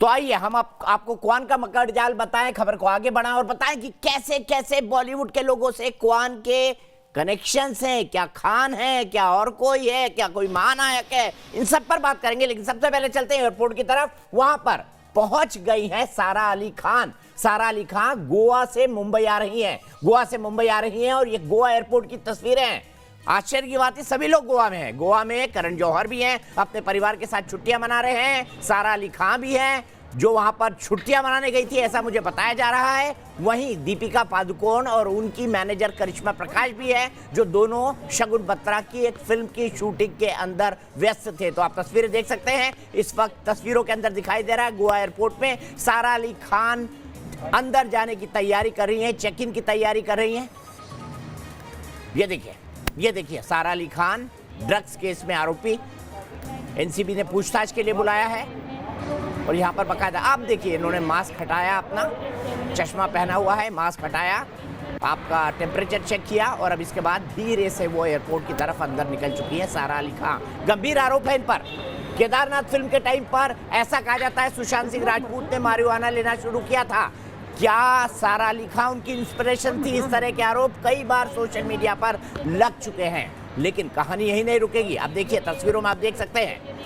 तो आइए हम आपको क्वान का मकड़ जाल बताएं, खबर को आगे बढ़ाएं और बताएं कि कैसे कैसे बॉलीवुड के लोगों से क्वान के कनेक्शंस हैं, क्या खान है, क्या और कोई है, क्या कोई महानायक है, इन सब पर बात करेंगे। लेकिन सबसे पहले चलते हैं एयरपोर्ट की तरफ। वहां पर पहुंच गई है सारा अली खान। सारा अली खान गोवा से मुंबई आ रही हैं, गोवा से मुंबई आ रही हैं और ये गोवा एयरपोर्ट की तस्वीरें हैं। आश्चर्य की बात है, सभी लोग गोवा में हैं। गोवा में करण जौहर भी हैं, अपने परिवार के साथ छुट्टियां मना रहे हैं। सारा अली खान भी हैं जो वहां पर छुट्टियां मनाने गई थी, ऐसा मुझे बताया जा रहा है। वहीं दीपिका पादुकोण और उनकी मैनेजर करिश्मा प्रकाश भी है, जो दोनों शगुन बत्रा की एक फिल्म की शूटिंग के अंदर व्यस्त थे। तो आप तस्वीरें देख सकते हैं, इस वक्त तस्वीरों के अंदर दिखाई दे रहा है गोवा एयरपोर्ट में सारा अली खान अंदर जाने की तैयारी कर रही हैं, चेक इन की तैयारी कर रही हैं। ये देखिए सारा अली खान ड्रग्स केस में आरोपी, एनसीबी ने पूछताछ के लिए बुलाया है। और यहाँ पर बकायदा आप देखिए, इन्होंने मास्क हटाया, अपना चश्मा पहना हुआ है, मास्क हटाया, आपका टेम्परेचर चेक किया और अब इसके बाद धीरे से वो एयरपोर्ट की तरफ अंदर निकल चुकी है सारा अली खान। गंभीर आरोप है इन पर। केदारनाथ फिल्म के टाइम पर ऐसा कहा जाता है सुशांत सिंह राजपूत ने मारिजुआना लेना शुरू किया था। क्या सारा अली खान उनकी इंस्पिरेशन थी? इस तरह के आरोप कई बार सोशल मीडिया पर लग चुके हैं, लेकिन कहानी यही नहीं रुकेगी। आप देखिए तस्वीरों में आप देख सकते हैं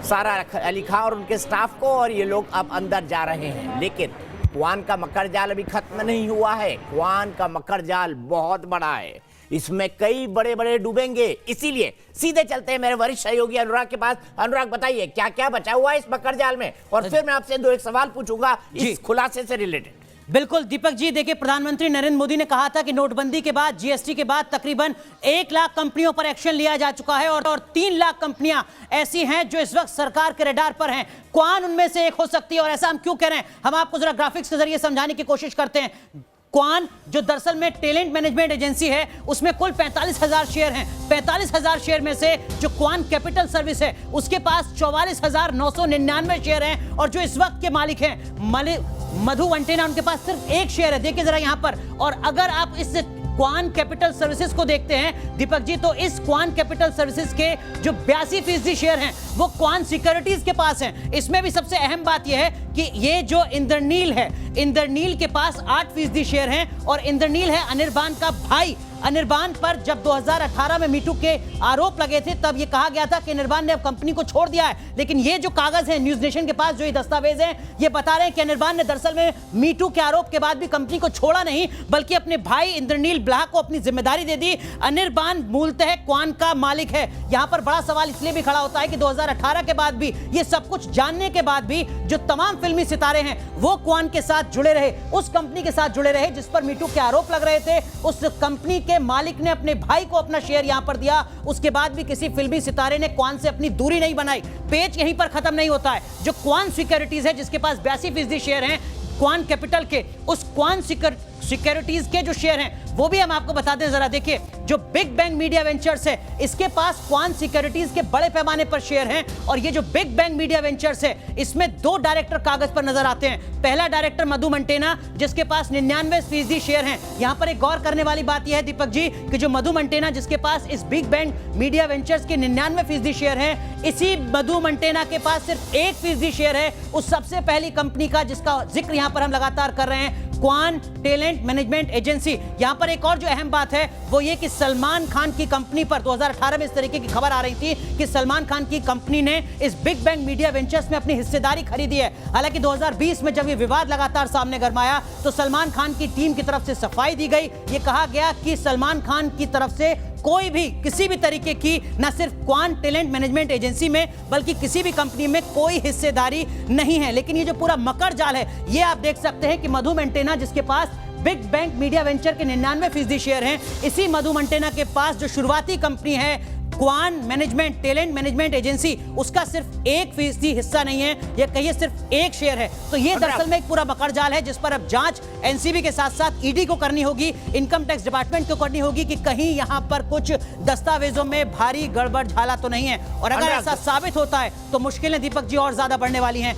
सारा अली खान और उनके स्टाफ को, और ये लोग अब अंदर जा रहे हैं। लेकिन क्वान का मकड़ जाल अभी खत्म नहीं हुआ है। क्वान का मकड़ जाल बहुत बड़ा है, इसमें कई बड़े बड़े डूबेंगे। इसीलिए सीधे चलते हैं मेरे वरिष्ठ सहयोगी अनुराग के पास। अनुराग बताइए क्या क्या बचा हुआ है इस मकड़ जाल में, और फिर मैं आपसे दो एक सवाल पूछूंगा इस खुलासे से रिलेटेड। बिल्कुल दीपक जी, देखिए प्रधानमंत्री नरेंद्र मोदी ने कहा था कि नोटबंदी के बाद, जीएसटी के बाद तकरीबन 1 लाख कंपनियों पर एक्शन लिया जा चुका है और 3 लाख कंपनियां ऐसी हैं जो इस वक्त सरकार के रडार पर हैं। क्वान उनमें से एक हो सकती है। और ऐसा हम क्यों कह रहे हैं, हम आपको जरा ग्राफिक्स के जरिए समझाने की कोशिश करते हैं। क्वान जो दरअसल में टैलेंट मैनेजमेंट एजेंसी है, उसमें कुल 45,000 शेयर हैं। 45,000 शेयर में से जो क्वान कैपिटल सर्विस है उसके पास 44,999 शेयर हैं और जो इस वक्त के मालिक हैं मधु मंटेना, उनके पास सिर्फ 1 शेयर है। देखिए जरा यहां पर। और अगर आप इस क्वान कैपिटल सर्विसेज को देखते हैं दीपक जी, तो इस क्वान कैपिटल सर्विसेज के जो 82% शेयर हैं वो क्वान सिक्योरिटीज के पास हैं। इसमें भी सबसे अहम बात यह है कि ये जो इंद्रनील है, इंद्रनील के पास 8% शेयर हैं और इंद्रनील है अनिर्बान का भाई। अनिर्बान पर जब 2018 में मीटू के आरोप लगे थे तब ये कहा गया था कि अनिर्बान ने अब कंपनी को छोड़ दिया है। लेकिन ये जो कागज है न्यूज नेशन के पास, जो ये दस्तावेज हैं, ये बता रहे हैं कि अनिर्बान ने दरअसल में मीटू के आरोप के बाद भी कंपनी को छोड़ा नहीं, बल्कि अपने भाई इंद्रनील ब्लाह को अपनी जिम्मेदारी दे दी। अनिर्बान मूलतः क्वान का मालिक है। यहां पर बड़ा सवाल इसलिए भी खड़ा होता है कि 2018 के बाद भी, ये सब कुछ जानने के बाद भी, जो तमाम फिल्मी सितारे हैं वो क्वान के साथ जुड़े रहे, उस कंपनी के साथ जुड़े रहे जिस पर मीटू के आरोप लग रहे थे। उस कंपनी के मालिक ने अपने भाई को अपना शेयर यहां पर दिया। उसके बाद भी किसी फिल्मी सितारे ने क्वान से अपनी दूरी नहीं बनाई। पेच यहीं पर खत्म नहीं होता है। जो क्वान सिक्योरिटीज है जिसके पास 82% शेयर हैं क्वान कैपिटल के, उस क्वान सिक्योरिटीज के जो शेयर हैं वो भी हम आपको बता दें। जरा देखिए, जो बिग बैंग मीडिया वेंचर्स है इसके पास क्वान सिक्योरिटीज के बड़े पैमाने पर शेयर हैं। और ये जो बिग बैंग मीडिया वेंचर्स है इसमें 2 डायरेक्टर कागज पर नजर आते हैं। पहला डायरेक्टर मधु मंटेना, जिसके पास 99% शेयर हैं। यहां पर एक गौर करने वाली बात यह है दीपक जी कि जो मधु मंटेना, जिसके पास इस बिग बैंग मीडिया वेंचर्स के 99% शेयर हैं, इसी मधु मंटेना के पास सिर्फ 1% शेयर है उस सबसे पहली कंपनी का जिसका जिक्र यहां पर हम लगातार कर रहे हैं, क्वान टैलेंट मैनेजमेंट एजेंसी। यहां पर एक और जो अहम बात है वो ये कि सलमान खान की कंपनी पर 2018 में इस तरीके की खबर आ रही थी कि सलमान खान की कंपनी ने इस बिग बैंग मीडिया वेंचर्स में अपनी हिस्सेदारी खरीदी है। हालांकि 2020 में जब ये विवाद लगातार सामने गरमाया तो सलमान खान की टीम की तरफ से सफाई दी गई। ये कहा गया कि सलमान खान की तरफ से कोई भी किसी भी तरीके की न सिर्फ क्वान टैलेंट मैनेजमेंट एजेंसी में बल्कि किसी भी कंपनी में कोई हिस्सेदारी नहीं है। लेकिन ये जो पूरा मकड़ जाल है ये आप देख सकते हैं कि मधु मंटेना, जिसके पास बिग बैंग मीडिया वेंचर के 99% शेयर हैं, इसी मधु मंटेना के पास जो शुरुआती कंपनी है Kwan management talent management agency, उसका सिर्फ 1% हिस्सा नहीं है, या कहिए सिर्फ 1 शेयर है। तो ये दरअसल में एक पूरा मकड़ जाल है जिस पर अब जांच एनसीबी के साथ साथ ईडी को करनी होगी, इनकम टैक्स डिपार्टमेंट को करनी होगी कि कहीं यहां पर कुछ दस्तावेजों में भारी गड़बड़ झाला तो नहीं है। और अगर ऐसा साबित होता है तो मुश्किलें दीपक जी और ज्यादा बढ़ने वाली हैं।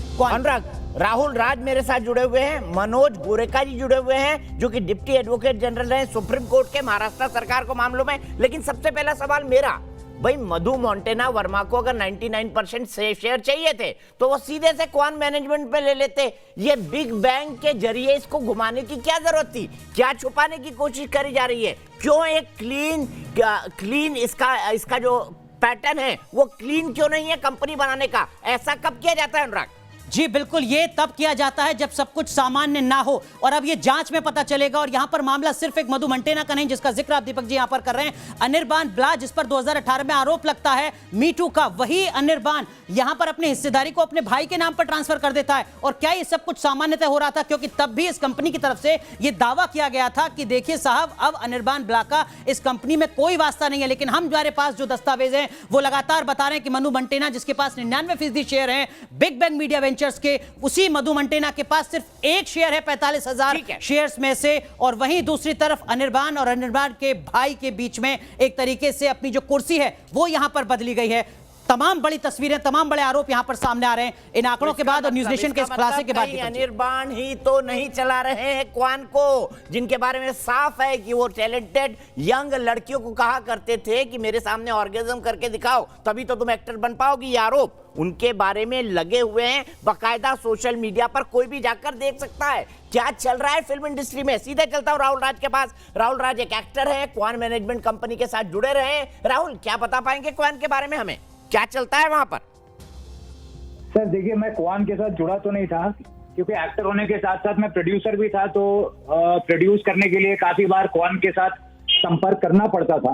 राहुल राज मेरे साथ जुड़े हुए हैं, मनोज गोरेका जी जुड़े हुए हैं जो कि डिप्टी एडवोकेट जनरल हैं सुप्रीम कोर्ट के महाराष्ट्र सरकार को मामलों में। लेकिन सबसे पहला सवाल मेरा, भाई मधु मोंटेना वर्मा को अगर 99% शेयर चाहिए थे तो वो सीधे से क्वान मैनेजमेंट पे ले लेते। ये बिग बैंग के जरिए इसको घुमाने की क्या जरूरत थी? क्या छुपाने की कोशिश करी जा रही है? क्यों एक क्लीन इसका जो पैटर्न है वो क्लीन क्यों नहीं है कंपनी बनाने का? ऐसा कब किया जाता है अनुराग? जी बिल्कुल, ये तब किया जाता है जब सब कुछ सामान्य ना हो, और अब ये जांच में पता चलेगा। और यहां पर मामला सिर्फ एक मधु मंटेना का नहीं जिसका जिक्र आप दीपक जी यहां पर कर रहे हैं। अनिर्बान ब्ला जिस पर 2018 में आरोप लगता है मीटू का, वही अनिर्बान यहां पर अपनी हिस्सेदारी को अपने भाई के नाम पर ट्रांसफर कर देता है। और क्या ये सब कुछ सामान्यतः हो रहा था? क्योंकि तब भी इस कंपनी की तरफ से यह दावा किया गया था कि देखिए साहब, अब अनिर्बान ब्ला का इस कंपनी में कोई वास्ता नहीं है। लेकिन हमारे पास जो दस्तावेज हैं वो लगातार बता रहे हैं कि मधु मंटेना जिसके पास 99% शेयर हैं बिग बैंग मीडिया वेंचर्स के, उसी मधु मंटेना के पास सिर्फ एक शेयर है 45,000 शेयर्स में से। और वहीं दूसरी तरफ अनिर्बान और अनिर्बान के भाई के बीच में एक तरीके से अपनी जो कुर्सी है वो यहां पर बदली गई है। तमाम बड़ी तस्वीरें, तमाम बड़े आरोप यहां पर सामने आ रहे हैं इन आंकड़ों के बाद और न्यूज नेशन के इस खुलासे के बाद। अनिर्बान ही तो नहीं चला रहे हैं क्वान को, जिनके बारे में साफ है कि वो टैलेंटेड यंग लड़कियों को कहा करते थे कि मेरे सामने ऑर्गेज्म करके दिखाओ तभी तो तुम एक्टर बन पाओगी। ये आरोप उनके बारे में लगे हुए हैं बाकायदा सोशल मीडिया पर, कोई भी जाकर देख सकता है क्या चल रहा है फिल्म इंडस्ट्री में। सीधे चलता हूं राहुल राज के पास। राहुल राज एक एक्टर है, क्वान मैनेजमेंट कंपनी के साथ जुड़े रहे। राहुल, क्या बता पाएंगे क्वान के बारे में हमें? क्या चलता है वहां पर? सर देखिए, मैं क्वान के साथ जुड़ा तो नहीं था क्योंकि एक्टर होने के साथ साथ मैं प्रोड्यूसर भी था, तो प्रोड्यूस करने के लिए काफी बार क्वान के साथ संपर्क करना पड़ता था।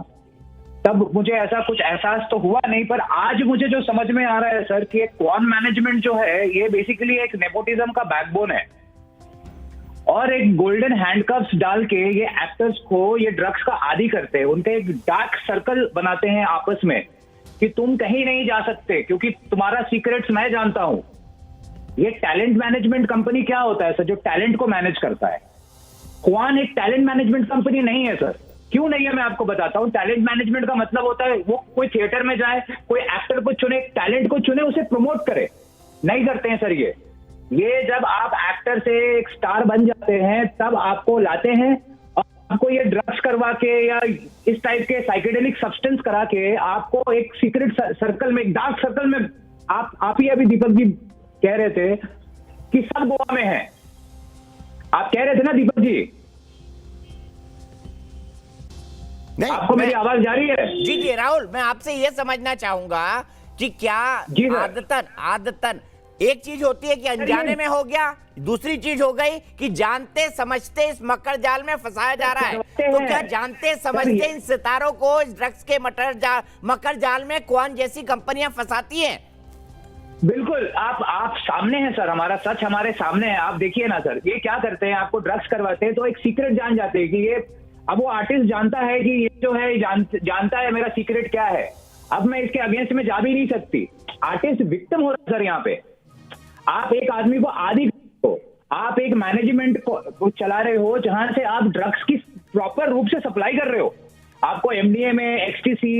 तब मुझे ऐसा कुछ एहसास तो हुआ नहीं, पर आज मुझे जो समझ में आ रहा है सर कि क्वान मैनेजमेंट जो है ये बेसिकली एक नेपोटिज्म का बैकबोन है और एक गोल्डन हैंडकफ्स डाल के ये एक्टर्स को ये ड्रग्स का आदी करते हैं। उनका एक डार्क सर्कल बनाते हैं आपस में कि तुम कहीं नहीं जा सकते क्योंकि तुम्हारा सीक्रेट्स मैं जानता हूं। ये टैलेंट मैनेजमेंट कंपनी क्या होता है सर? जो टैलेंट को मैनेज करता है। क्वान एक टैलेंट मैनेजमेंट कंपनी नहीं है सर। क्यों नहीं है मैं आपको बताता हूं। टैलेंट मैनेजमेंट का मतलब होता है वो कोई थिएटर में जाए, कोई एक्टर को चुने, टैलेंट को चुने, उसे प्रमोट करे। नहीं करते हैं सर ये जब आप एक्टर से एक स्टार बन जाते हैं तब आपको लाते हैं और आपको ये ड्रग्स करवा के या इस टाइप के साइकेडेलिक सब्सटेंस करा के आपको एक सीक्रेट सर्कल में, एक डार्क सर्कल में, आप ही अभी दीपक जी कह रहे थे कि सब गोवा में है। आप कह रहे थे ना दीपक जी? नहीं, आपको मेरी आवाज जा रही है? जी जी राहुल, मैं आपसे यह समझना चाहूंगा कि क्या आदतन एक चीज होती है कि अनजाने में हो गया, दूसरी चीज हो गई कि जानते समझते इस मकर जाल में फंसाया जा रहा है। तो क्या जानते समझते इन सितारों को इस ड्रग्स के मकर जाल में क्वान जैसी कंपनियां फंसाती हैं? बिल्कुल, आप सामने हैं सर, हमारा सच हमारे सामने है। आप देखिए ना सर, ये क्या करते हैं, आपको ड्रग्स करवाते हैं तो एक सीक्रेट जान जाते हैं कि ये, अब वो आर्टिस्ट जानता है कि ये जो है जानता है मेरा सीक्रेट क्या है। अब मैं इसके अगेंस्ट में जा भी नहीं सकती। आर्टिस्ट विक्टिम हो रहा है सर यहाँ पे। आप एक आदमी को आदी हो, आप एक मैनेजमेंट को चला रहे हो जहां से आप ड्रग्स की प्रॉपर रूप से सप्लाई कर रहे हो। आपको एमडीए में एक्सटीसी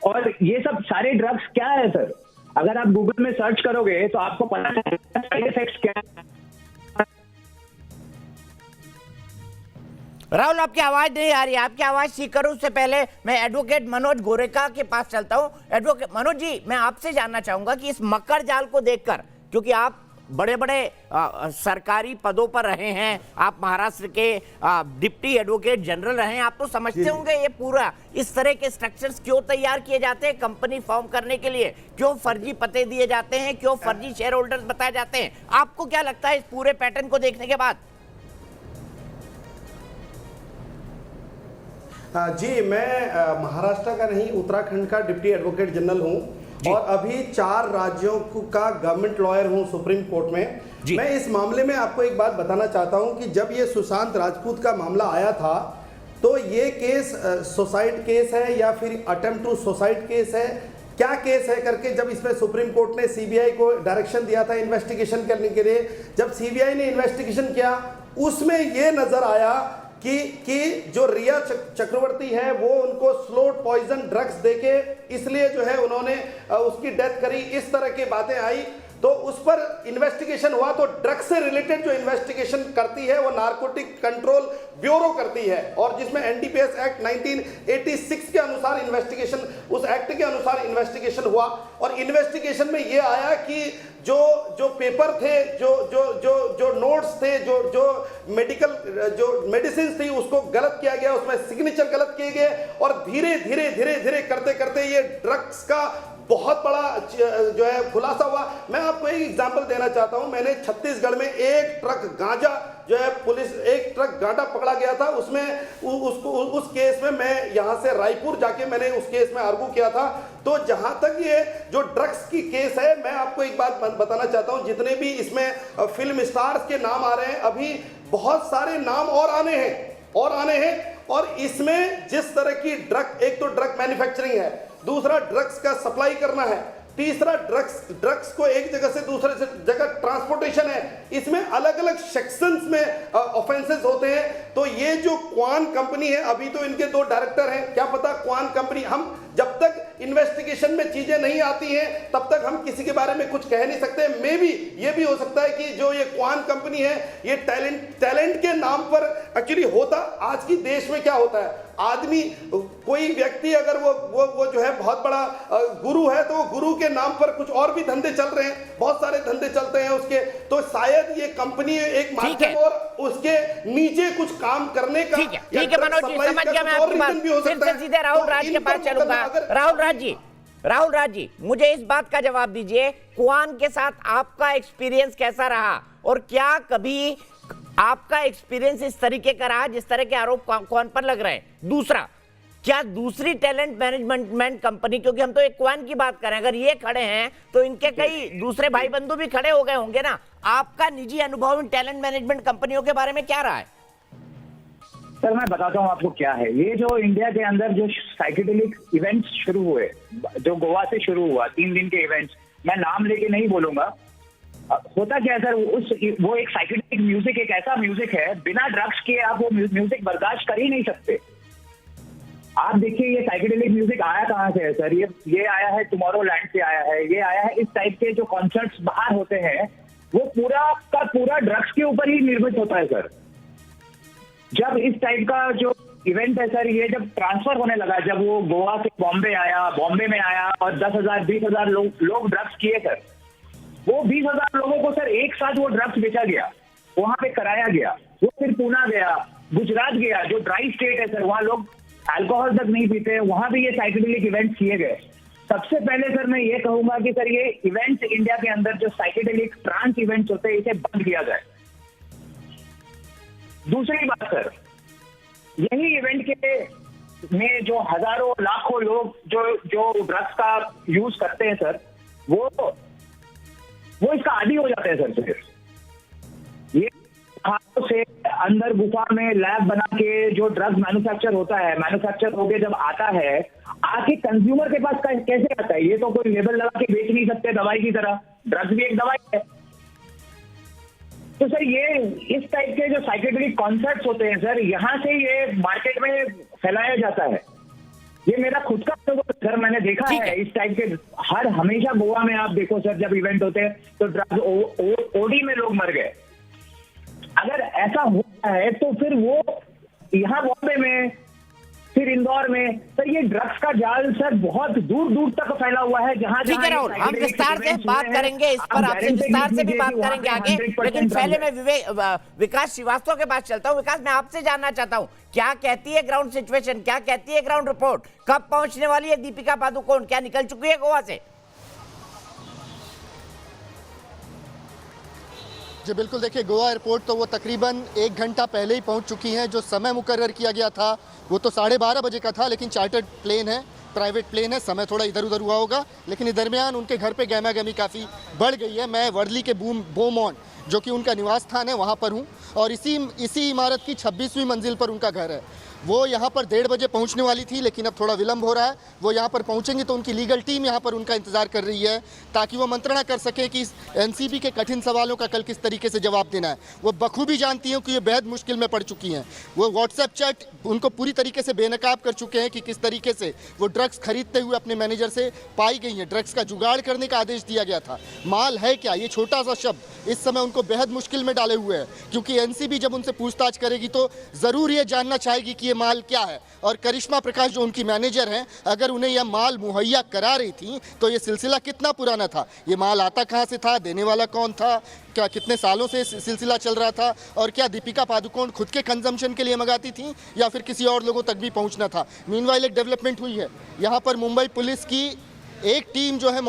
और ये सब सारे ड्रग्स क्या है सर? अगर आप गूगल में सर्च करोगे तो आपको पता चलेगा साइड इफेक्ट्स क्या है। राहुल, आपकी आवाज नहीं आ रही है, आपकी आवाज ठीक करूं उससे पहले मैं एडवोकेट मनोज गोरेका के पास चलता हूं। एडवोकेट मनोज जी, मैं आपसे जानना चाहूंगा कि इस मकर जाल को देखकर, क्योंकि आप बड़े बड़े सरकारी पदों पर रहे हैं, आप महाराष्ट्र के डिप्टी एडवोकेट जनरल रहे हैं, आप तो समझते होंगे ये पूरा इस तरह के स्ट्रक्चर्स क्यों तैयार किए जाते हैं कंपनी फॉर्म करने के लिए, क्यों फर्जी पते दिए जाते हैं, क्यों फर्जी शेयर होल्डर्स बताए जाते हैं। आपको क्या लगता है इस पूरे पैटर्न को देखने के बाद? जी, मैं महाराष्ट्र का नहीं, उत्तराखंड का डिप्टी एडवोकेट जनरल हूँ और अभी 4 राज्यों का गवर्नमेंट लॉयर हूँ सुप्रीम कोर्ट में। मैं इस मामले में आपको एक बात बताना चाहता हूँ कि जब ये सुशांत राजपूत का मामला आया था तो ये केस सुसाइड केस है या फिर अटेम्प्ट टू सुसाइड केस है, क्या केस है करके जब इसमें सुप्रीम कोर्ट ने सीबीआई को डायरेक्शन दिया था इन्वेस्टिगेशन करने के लिए, जब सीबीआई ने इन्वेस्टिगेशन किया उसमें ये नजर आया कि जो रिया चक्रवर्ती है वो उनको स्लो पॉइजन ड्रग्स देके इसलिए जो है उन्होंने उसकी डेथ करी, इस तरह की बातें आई। तो उस पर इन्वेस्टिगेशन हुआ। तो ड्रग्स से रिलेटेड जो इन्वेस्टिगेशन करती है वो नारकोटिक कंट्रोल ब्यूरो करती है, और जिसमें एनडीपीएस एक्ट 1986 के अनुसार इन्वेस्टिगेशन, उस एक्ट के अनुसार इन्वेस्टिगेशन हुआ। और इन्वेस्टिगेशन में ये आया कि जो पेपर थे, जो नोट्स थे, जो मेडिकल जो मेडिसिन थी, उसको गलत किया गया, उसमें सिग्नेचर गलत किए गए, और धीरे धीरे करते करते ये ड्रग्स का बहुत बड़ा जो है खुलासा हुआ। मैं आपको एक एग्जांपल देना चाहता हूं। मैंने छत्तीसगढ़ में एक ट्रक गांजा जो है, पुलिस एक ट्रक गांजा पकड़ा गया था, उसमें उस केस में मैं यहां से रायपुर जाके मैंने उस केस में आर्गू किया था। तो जहां तक ये जो ड्रग्स की केस है, मैं आपको एक बात बताना चाहता हूं, जितने भी इसमें फिल्म स्टार्स के नाम आ रहे हैं, अभी बहुत सारे नाम और आने हैं। और इसमें जिस तरह की ड्रग, एक तो ड्रग मैन्युफैक्चरिंग है, दूसरा ड्रग्स का सप्लाई करना है, तीसरा ड्रग्स को एक जगह से दूसरे जगह ट्रांसपोर्टेशन है। इसमें अलग अलग सेक्शंस में ऑफेंसेस होते हैं। तो ये जो क्वान कंपनी है, अभी तो इनके 2 डायरेक्टर हैं, क्या पता क्वान कंपनी, हम जब तक इन्वेस्टिगेशन में चीजें नहीं आती हैं तब तक हम किसी के बारे में कुछ कह नहीं सकते। मे बी ये भी हो सकता है कि जो ये क्वान कंपनी है, ये टैलेंट के नाम पर एक्चुअली होता। आज की देश में क्या होता है, आदमी, कोई व्यक्ति अगर वो जो है बहुत बड़ा गुरु है, तो गुरु के नाम पर कुछ और भी धंधे चल रहे हैं, बहुत सारे धंधे चलते हैं उसके। तो शायद ये कंपनी एक माध्यम और उसके नीचे कुछ काम करने का। ठीक है मनोज जी, समझ गया मैं आपकी बात। फिर से सीधे राहुल राज के पास चलूंगा। राहुल राज जी, मुझे इस बात का जवाब दीजिए, क्वान के साथ आपका एक्सपीरियंस कैसा रहा, और क्या कभी आपका एक्सपीरियंस इस तरीके का रहा जिस तरह के आरोप क्वान पर लग रहे हैं? दूसरा, क्या दूसरी टैलेंट मैनेजमेंट कंपनी, क्योंकि हम तो एक क्वान की बात करें, अगर ये खड़े हैं तो इनके कई दूसरे भाई बंधु भी खड़े हो गए होंगे ना। आपका निजी अनुभव इन टैलेंट मैनेजमेंट कंपनियों के बारे में क्या रहा है? सर मैं बताता हूँ आपको क्या है। ये जो इंडिया के अंदर जो साइकेडेलिक इवेंट्स शुरू हुए, जो गोवा से शुरू हुआ, 3 दिन के इवेंट्स, मैं नाम लेके नहीं बोलूंगा। होता क्या है सर, वो एक साइकेडेलिक म्यूजिक, एक ऐसा म्यूजिक है, बिना ड्रग्स के आप वो म्यूजिक बर्दाश्त कर ही नहीं सकते। आप देखिए ये साइकेडेलिक म्यूजिक आया कहाँ से है सर? ये आया है टुमारोलैंड से आया है, ये आया है, इस टाइप के जो कॉन्सर्ट्स बाहर होते हैं वो पूरा का पूरा ड्रग्स के ऊपर ही निर्मित होता है सर। जब इस टाइप का जो इवेंट है सर, ये जब ट्रांसफर होने लगा, जब वो गोवा से बॉम्बे में आया और 10,000 20,000 लोग ड्रग्स किए सर, वो 20,000 लोगों को सर एक साथ वो ड्रग्स बेचा गया, वहां पे कराया गया, वो फिर पूना गया, गुजरात गया, जो ड्राई स्टेट है सर, वहां लोग अल्कोहल तक नहीं पीते, वहां भी ये साइकेडेलिक इवेंट्स किए गए। सबसे पहले सर मैं ये कहूंगा कि सर ये इवेंट्स इंडिया के अंदर जो साइकेडेलिक ट्रांस इवेंट्स होते हैं, इसे बंद किया जाए। दूसरी बात सर, यही इवेंट के में जो हजारों लाखों लोग जो ड्रग्स का यूज करते हैं सर, वो इसका आदी हो जाते हैं सर। फिर ये हाथों से अंदर गुफा में लैब बना के जो ड्रग्स मैन्युफैक्चर होता है, मैन्युफैक्चर होके जब आता है, आके कंज्यूमर के पास कैसे आता है? ये तो कोई लेबल लगा के बेच नहीं सकते दवाई की तरह। ड्रग्स भी एक दवाई है। तो सर ये इस टाइप के जो साइकेडेलिक कॉन्सेप्ट्स होते हैं सर, यहाँ से ये मार्केट में फैलाया जाता है। ये मेरा खुद का अनुभव सर, मैंने देखा है इस टाइप के हमेशा गोवा में आप देखो सर, जब इवेंट होते हैं तो ड्रग्स ओडी में लोग मर गए। अगर ऐसा होता है तो फिर वो यहाँ बॉम्बे में, फिर इंदौर में, सर ये ड्रग्स का जाल सर बहुत दूर दूर तक फैला हुआ है। जहाँ ठीक है राहुल, हम विस्तार से बात करेंगे इस पर, आपसे विस्तार से भी बात करेंगे आगे, लेकिन पहले मैं विकास श्रीवास्तव के पास चलता हूँ। विकास, मैं आपसे जानना चाहता हूँ, क्या कहती है ग्राउंड सिचुएशन, क्या कहती है ग्राउंड रिपोर्ट? कब पहुंचने वाली है दीपिका पादुकोण? क्या निकल चुकी है गोवा से? जी बिल्कुल, देखिए गोवा एयरपोर्ट तो वो तकरीबन 1 घंटा पहले ही पहुंच चुकी हैं। जो समय मुकर्रर किया गया था वो तो 12:30 बजे का था, लेकिन चार्टर्ड प्लेन है, प्राइवेट प्लेन है, समय थोड़ा इधर उधर हुआ होगा, लेकिन इस दरमियान उनके घर पे गहमागहमी काफ़ी बढ़ गई है। मैं वर्ली के बोमॉन, जो कि उनका निवास स्थान है, वहाँ पर हूँ, और इसी इमारत की 26वीं मंजिल पर उनका घर है। वो यहाँ पर 1:30 बजे पहुँचने वाली थी, लेकिन अब थोड़ा विलंब हो रहा है। वो यहाँ पर पहुँचेंगी तो उनकी लीगल टीम यहाँ पर उनका इंतजार कर रही है, ताकि वो मंत्रणा कर सकें कि एनसीबी के कठिन सवालों का कल किस तरीके से जवाब देना है। वो बखूबी जानती हैं कि ये बेहद मुश्किल में पड़ चुकी हैं। वो व्हाट्सएप चैट उनको पूरी तरीके से बेनकाब कर चुके हैं कि किस तरीके से वो ड्रग्स खरीदते हुए अपने मैनेजर से पाई गई हैं। ड्रग्स का जुगाड़ करने का आदेश दिया गया था। माल है क्या, ये छोटा सा शब्द इस समय उनको बेहद मुश्किल में डाले हुए है, क्योंकि एनसीबी जब उनसे पूछताछ करेगी तो ज़रूर ये जानना चाहेगी कि ये माल क्या है। और करिश्मा प्रकाश जो उनकी मैनेजर हैं, अगर उन्हें यह माल मुहैया करा रही थी तो ये सिलसिला कितना पुराना था, ये माल आता कहाँ से था, देने वाला कौन था, क्या कितने सालों से सिलसिला चल रहा था, और क्या दीपिका पादुकोण खुद के कंजम्पशन के लिए मंगाती थी या फिर किसी और लोगों तक भी पहुंचना था। मीनवाइल एक डेवलपमेंट हुई है, यहाँ पर मुंबई पुलिस की एक टीम जो है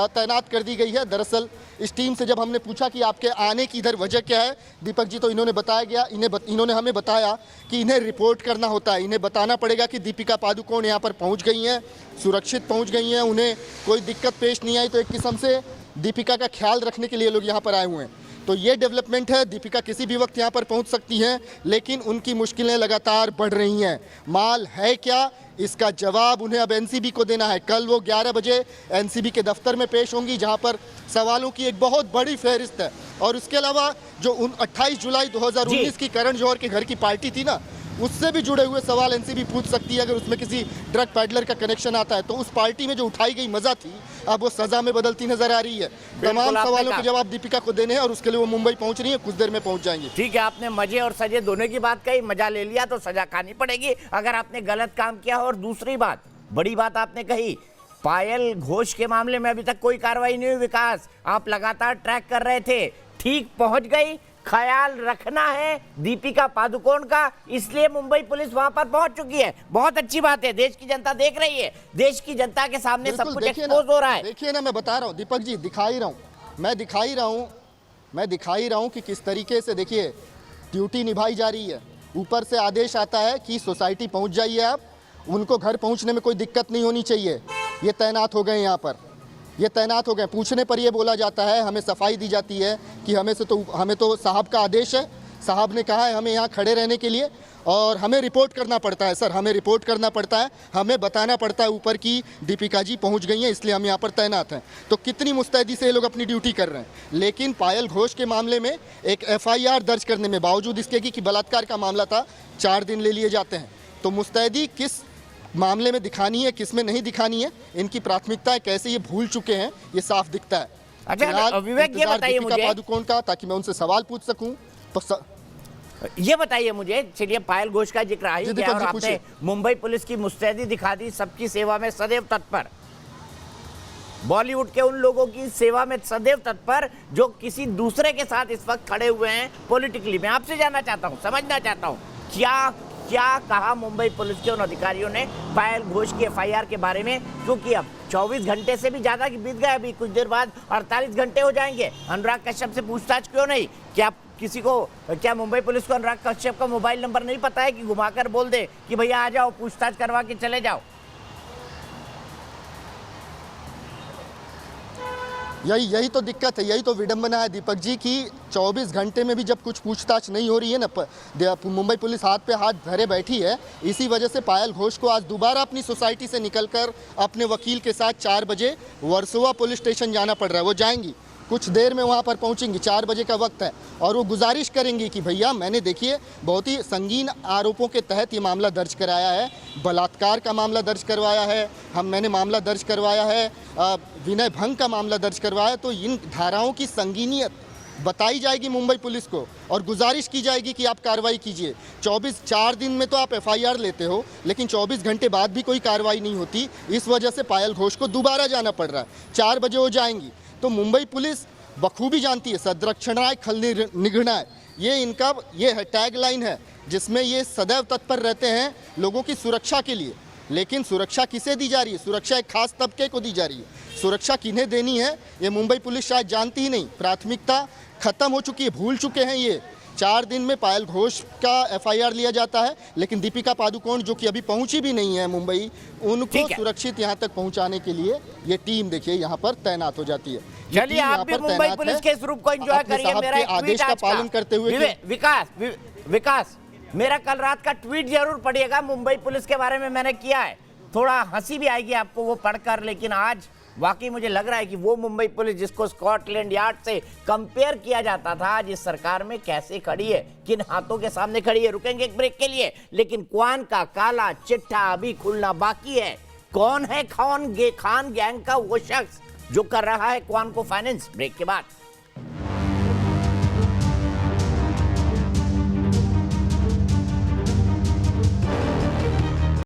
तैनात कर दी गई है। दरअसल इस टीम से जब हमने पूछा कि आपके आने की इधर वजह क्या है दीपक जी, तो इन्होंने बताया गया, इन्होंने हमें बताया कि इन्हें रिपोर्ट करना होता है, इन्हें बताना पड़ेगा कि दीपिका पादुकोण यहाँ पर पहुँच गई हैं, सुरक्षित पहुँच गई हैं, उन्हें कोई दिक्कत पेश नहीं आई। तो एक किस्म से दीपिका का ख्याल रखने के लिए लोग यहाँ पर आए हुए हैं। तो ये डेवलपमेंट है, दीपिका किसी भी वक्त यहाँ पर पहुँच सकती हैं, लेकिन उनकी मुश्किलें लगातार बढ़ रही हैं। माल है क्या, इसका जवाब उन्हें अब एनसीबी को देना है। कल वो 11 बजे एनसीबी के दफ्तर में पेश होंगी, जहाँ पर सवालों की एक बहुत बड़ी फहरिस्त है। और उसके अलावा जो 28 जुलाई 2019 की करण जौहर के घर की पार्टी थी ना, उससे भी जुड़े हुए सवाल एनसीबी पूछ सकती है अगर उसमें किसी ड्रग पैडलर का कनेक्शन आता है। तो उस पार्टी में जो उठाई गई मजा थी, अब वो सजा में बदलती नजर आ रही है। तमाम सवालों के जवाब दीपिका को देने हैं और उसके लिए वो मुंबई पहुंच रही है, कुछ देर में पहुंच जाएंगी। ठीक है, आपने मजे और सजे दोनों की बात कही, मजा ले लिया तो सजा खानी पड़ेगी अगर आपने गलत काम किया हो। और दूसरी बात, बड़ी बात आपने कही, पायल घोष के मामले में अभी तक कोई कार्रवाई नहीं हुई। विकास, आप लगातार ट्रैक कर रहे थे, ठीक पहुंच गई। ख्याल रखना है दीपिका पादुकोण का, इसलिए मुंबई पुलिस वहां पर पहुंच चुकी है। बहुत अच्छी बात है, देश की जनता देख रही है, देश की जनता के सामने सब कुछ एक्सपोज हो रहा है। देखिए ना, मैं बता रहा हूँ दीपक जी, दिखाई रहा हूँ कि किस तरीके से देखिए ड्यूटी निभाई जा रही है। ऊपर से आदेश आता है कि सोसाइटी पहुँच जाइए आप, उनको घर पहुँचने में कोई दिक्कत नहीं होनी चाहिए। ये तैनात हो गए यहाँ पर, ये तैनात हो गए। पूछने पर ये बोला जाता है, हमें सफाई दी जाती है कि हमें तो साहब का आदेश है, साहब ने कहा है हमें यहाँ खड़े रहने के लिए, और हमें रिपोर्ट करना पड़ता है। सर, हमें रिपोर्ट करना पड़ता है, हमें बताना पड़ता है ऊपर की दीपिका जी पहुँच गई हैं, इसलिए हम यहाँ पर तैनात हैं। तो कितनी मुस्तैदी से ये लोग अपनी ड्यूटी कर रहे हैं। लेकिन पायल घोष के मामले में एक FIR दर्ज करने में, बावजूद इसके कि बलात्कार का मामला था, 4 दिन ले लिए जाते हैं। तो मुस्तैदी किस मामले में दिखानी है, किस में नहीं दिखानी है, इनकी प्राथमिकताएं कैसे ये भूल चुके हैं, ये साफ दिखता है। अच्छा विवेक, ये बताइए मुझे पादुकोण का, ताकि मैं उनसे सवाल पूछ सकूं। तो ये बताइए मुझे, चलिए पायल घोष का जिक्र आ ही गया और आपने मुंबई पुलिस की मुस्तैदी दिखा दी, सबकी सेवा में सदैव तत्पर, बॉलीवुड के उन लोगों की सेवा में सदैव तत्पर जो किसी दूसरे के साथ इस वक्त खड़े हुए हैं पॉलिटिकली। मैं आपसे जानना चाहता हूं, समझना चाहता हूं, क्या कहा मुंबई पुलिस के उन अधिकारियों ने पायल घोष की FIR के बारे में, क्योंकि अब 24 घंटे से भी ज्यादा बीत गए, अभी कुछ देर बाद 48 घंटे हो जाएंगे। अनुराग कश्यप से पूछताछ क्यों नहीं? क्या मुंबई पुलिस को अनुराग कश्यप का मोबाइल नंबर नहीं पता है कि घुमाकर बोल दे कि भैया आ जाओ, पूछताछ करवा के चले जाओ? यही तो दिक्कत है, यही तो विडंबना है दीपक जी की 24 घंटे में भी जब कुछ पूछताछ नहीं हो रही है ना, मुंबई पुलिस हाथ पे हाथ धरे बैठी है। इसी वजह से पायल घोष को आज दोबारा अपनी सोसाइटी से निकलकर अपने वकील के साथ 4 बजे वर्सोवा पुलिस स्टेशन जाना पड़ रहा है। वो जाएंगी, कुछ देर में वहाँ पर पहुँचेंगी, 4 बजे का वक्त है, और वो गुजारिश करेंगी कि भैया मैंने देखिए बहुत ही संगीन आरोपों के तहत ये मामला दर्ज कराया है, बलात्कार का मामला दर्ज करवाया है, मैंने मामला दर्ज करवाया है, विनय भंग का मामला दर्ज करवाया। तो इन धाराओं की संगीनियत बताई जाएगी मुंबई पुलिस को और गुजारिश की जाएगी कि आप कार्रवाई कीजिए। 4 दिन में तो आप FIR लेते हो, लेकिन 24 घंटे बाद भी कोई कार्रवाई नहीं होती। इस वजह से पायल घोष को दोबारा जाना पड़ रहा है। 4 बजे वो जाएंगी। तो मुंबई पुलिस बखूबी जानती है, सदरक्षणाय खल निगृणाय, ये है टैग लाइन है, जिसमें ये सदैव तत्पर रहते हैं लोगों की सुरक्षा के लिए। लेकिन सुरक्षा किसे दी जा रही है? सुरक्षा एक खास तबके को दी जा रही है। सुरक्षा किन्हें देनी है ये मुंबई पुलिस शायद जानती ही नहीं। प्राथमिकता खत्म हो चुकी है, भूल चुके हैं ये। 4 दिन में पायल घोष का FIR लिया जाता है, लेकिन दीपिका पादुकोण जो कि अभी पहुंची भी नहीं है मुंबई, उनको सुरक्षित यहां तक पहुंचाने के लिए ये टीम देखिए यहां पर तैनात हो जाती है। चलिए आप भी मुंबई पुलिस के इस रूप को एंजॉय करिए। मेरा एक आदेश का पालन करते हुए। विकास मेरा कल रात का ट्वीट जरूर पढ़िएगा, मुंबई पुलिस के बारे में मैंने किया है। थोड़ा हंसी भी आएगी आपको वो पढ़कर, लेकिन आज वाकई मुझे लग रहा है कि वो मुंबई पुलिस जिसको स्कॉटलैंड यार्ड से कंपेयर किया जाता था, आज इस सरकार में कैसे खड़ी है, किन हाथों के सामने खड़ी है। रुकेंगे एक ब्रेक के लिए, लेकिन क्वान का काला चिट्ठा अभी खुलना बाकी है। कौन है खान गैंग का वो शख्स जो कर रहा है क्वान को फाइनेंस? ब्रेक के बाद।